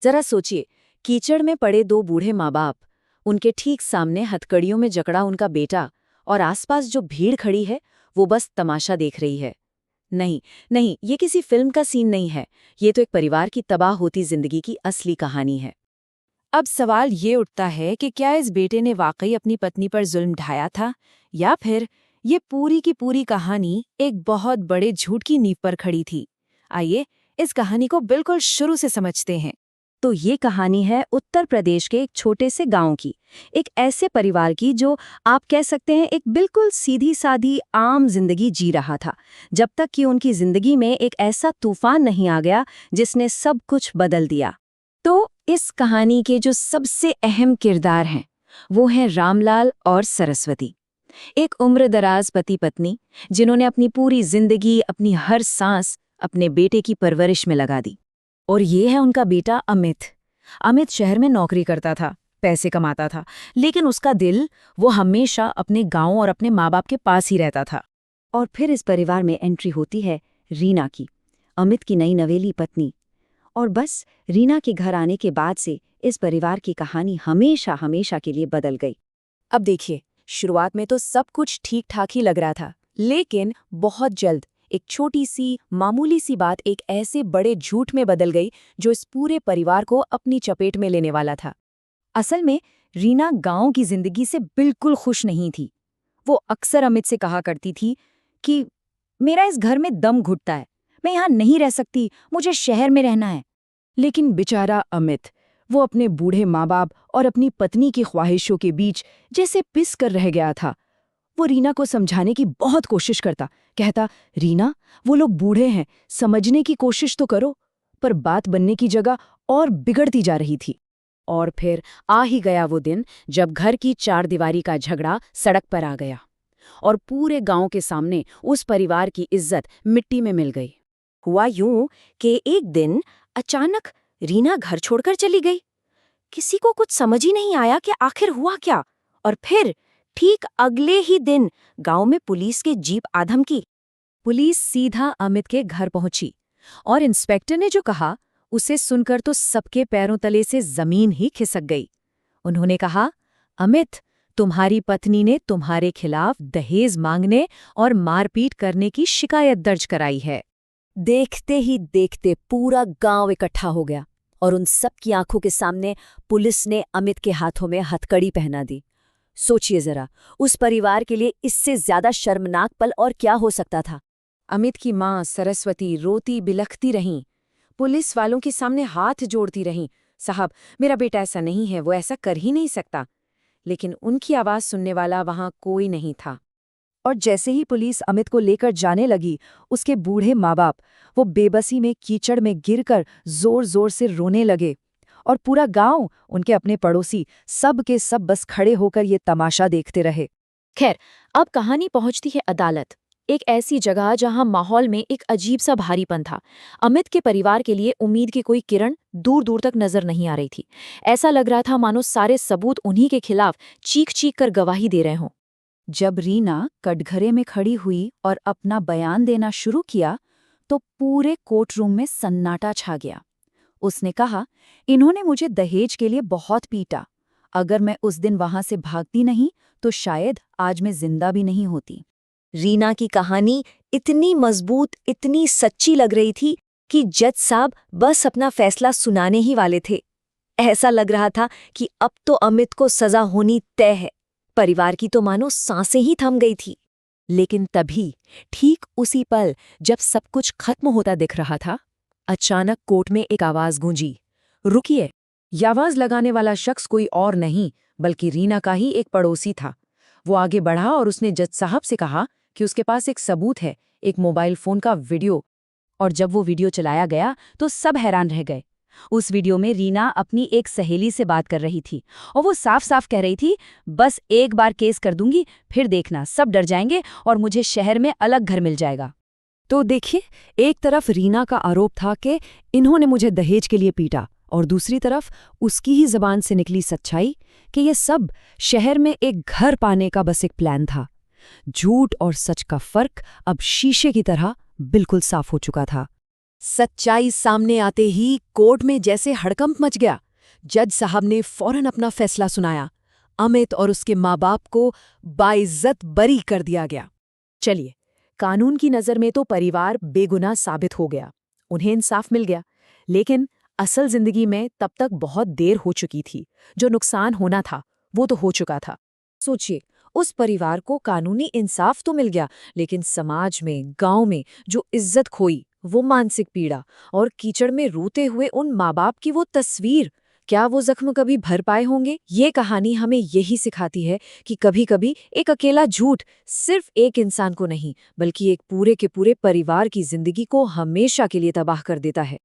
जरा सोचिए, कीचड़ में पड़े दो बूढ़े माँ बाप, उनके ठीक सामने हथकड़ियों में जकड़ा उनका बेटा, और आसपास जो भीड़ खड़ी है वो बस तमाशा देख रही है। नहीं नहीं, ये किसी फिल्म का सीन नहीं है, ये तो एक परिवार की तबाह होती जिंदगी की असली कहानी है। अब सवाल ये उठता है कि क्या इस बेटे ने वाकई अपनी पत्नी पर जुल्म ढाया था, या फिर ये पूरी की पूरी कहानी एक बहुत बड़े झूठ की नींव पर खड़ी थी। आइए इस कहानी को बिल्कुल शुरू से समझते हैं। तो ये कहानी है उत्तर प्रदेश के एक छोटे से गांव की, एक ऐसे परिवार की जो आप कह सकते हैं एक बिल्कुल सीधी सादी आम जिंदगी जी रहा था, जब तक कि उनकी जिंदगी में एक ऐसा तूफान नहीं आ गया जिसने सब कुछ बदल दिया। तो इस कहानी के जो सबसे अहम किरदार हैं वो हैं रामलाल और सरस्वती, एक उम्रदराज पति पत्नी जिन्होंने अपनी पूरी जिंदगी, अपनी हर सांस अपने बेटे की परवरिश में लगा दी। और ये है उनका बेटा अमित। अमित शहर में नौकरी करता था, पैसे कमाता था, लेकिन उसका दिल वो हमेशा अपने गांव और अपने माँ बाप के पास ही रहता था। और फिर इस परिवार में एंट्री होती है रीना की, अमित की नई नवेली पत्नी। और बस रीना के घर आने के बाद से इस परिवार की कहानी हमेशा हमेशा के लिए बदल गई। अब देखिए, शुरुआत में तो सब कुछ ठीक ठाक ही लग रहा था, लेकिन बहुत जल्द एक छोटी सी मामूली सी बात एक ऐसे बड़े झूठ में बदल गई जो इस पूरे परिवार को अपनी चपेट में लेने वाला था। असल में रीना गांव की जिंदगी से बिल्कुल खुश नहीं थी। वो अक्सर अमित से कहा करती थी कि मेरा इस घर में दम घुटता है, मैं यहाँ नहीं रह सकती, मुझे शहर में रहना है। लेकिन बेचारा अमित, वो अपने बूढ़े माँ बाप और अपनी पत्नी की ख्वाहिशों के बीच जैसे पिस कर रह गया था। वो रीना को समझाने की बहुत कोशिश करता, कहता, रीना, वो लोग बूढ़े हैं, समझने की कोशिश तो करो। पर बात बनने की जगह और बिगड़ती जा रही थी। और फिर आ ही गया वो दिन जब घर की चारदीवारी का झगड़ा सड़क पर आ गया और पूरे गांव के सामने उस परिवार की इज्जत मिट्टी में मिल गई। हुआ यूं कि एक दिन अचानक रीना घर छोड़कर चली गई। किसी को कुछ समझ ही नहीं आया कि आखिर हुआ क्या। और फिर ठीक अगले ही दिन गांव में पुलिस की जीप आ धमकी। पुलिस सीधा अमित के घर पहुंची और इंस्पेक्टर ने जो कहा उसे सुनकर तो सबके पैरों तले से जमीन ही खिसक गई। उन्होंने कहा, अमित, तुम्हारी पत्नी ने तुम्हारे खिलाफ दहेज मांगने और मारपीट करने की शिकायत दर्ज कराई है। देखते ही देखते पूरा गांव इकट्ठा हो गया और उन सब की आंखों के सामने पुलिस ने अमित के हाथों में हथकड़ी पहना दी। सोचिए जरा, उस परिवार के लिए इससे ज्यादा शर्मनाक पल और क्या हो सकता था। अमित की मां सरस्वती रोती बिलखती रहीं, पुलिस वालों के सामने हाथ जोड़ती रहीं, साहब, मेरा बेटा ऐसा नहीं है, वो ऐसा कर ही नहीं सकता। लेकिन उनकी आवाज सुनने वाला वहां कोई नहीं था। और जैसे ही पुलिस अमित को लेकर जाने लगी, उसके बूढ़े माँ बाप वो बेबसी में कीचड़ में गिरकर जोर जोर से रोने लगे। और पूरा गांव, उनके अपने पड़ोसी, सब के सब बस खड़े होकर ये तमाशा देखते रहे। खैर, अब कहानी पहुंचती है अदालत, एक ऐसी जगह जहां माहौल में एक अजीब सा भारीपन था। अमित के परिवार के लिए उम्मीद की कोई किरण दूर दूर तक नजर नहीं आ रही थी। ऐसा लग रहा था मानो सारे सबूत उन्हीं के खिलाफ चीख चीख कर गवाही दे रहे हों। जब रीना कटघरे में खड़ी हुई और अपना बयान देना शुरू किया तो पूरे कोर्ट रूम में सन्नाटा छा गया। उसने कहा, इन्होंने मुझे दहेज के लिए बहुत पीटा। अगर मैं उस दिन वहां से भागती नहीं तो शायद आज मैं जिंदा भी नहीं होती। रीना की कहानी इतनी मजबूत, इतनी सच्ची लग रही थी कि जज साहब बस अपना फैसला सुनाने ही वाले थे। ऐसा लग रहा था कि अब तो अमित को सजा होनी तय है। परिवार की तो मानो सांसें ही थम गई थी। लेकिन तभी, ठीक उसी पल जब सब कुछ खत्म होता दिख रहा था, अचानक कोर्ट में एक आवाज गूंजी, रुकिए। ये आवाज लगाने वाला शख्स कोई और नहीं बल्कि रीना का ही एक पड़ोसी था। वो आगे बढ़ा और उसने जज साहब से कहा कि उसके पास एक सबूत है, एक मोबाइल फोन का वीडियो। और जब वो वीडियो चलाया गया तो सब हैरान रह गए। उस वीडियो में रीना अपनी एक सहेली से बात कर रही थी और वो साफ साफ कह रही थी, बस एक बार केस कर दूंगी, फिर देखना सब डर जाएंगे और मुझे शहर में अलग घर मिल जाएगा। तो देखिए, एक तरफ रीना का आरोप था कि इन्होंने मुझे दहेज के लिए पीटा, और दूसरी तरफ उसकी ही जबान से निकली सच्चाई कि ये सब शहर में एक घर पाने का बस एक प्लान था। झूठ और सच का फर्क अब शीशे की तरह बिल्कुल साफ हो चुका था। सच्चाई सामने आते ही कोर्ट में जैसे हड़कंप मच गया। जज साहब ने फौरन अपना फैसला सुनाया। अमित और उसके माँ बाप को बाइज्जत बरी कर दिया गया। चलिए, कानून की नज़र में तो परिवार बेगुनाह साबित हो गया, उन्हें इंसाफ मिल गया। लेकिन असल जिंदगी में तब तक बहुत देर हो चुकी थी। जो नुकसान होना था वो तो हो चुका था। सोचिए, उस परिवार को कानूनी इंसाफ तो मिल गया, लेकिन समाज में, गांव में जो इज्जत खोई, वो मानसिक पीड़ा और कीचड़ में रोते हुए उन माँ बाप की वो तस्वीर, क्या वो जख्म कभी भर पाए होंगे? ये कहानी हमें यही सिखाती है कि कभी-कभी एक अकेला झूठ सिर्फ एक इंसान को नहीं, बल्कि एक पूरे के पूरे परिवार की जिंदगी को हमेशा के लिए तबाह कर देता है।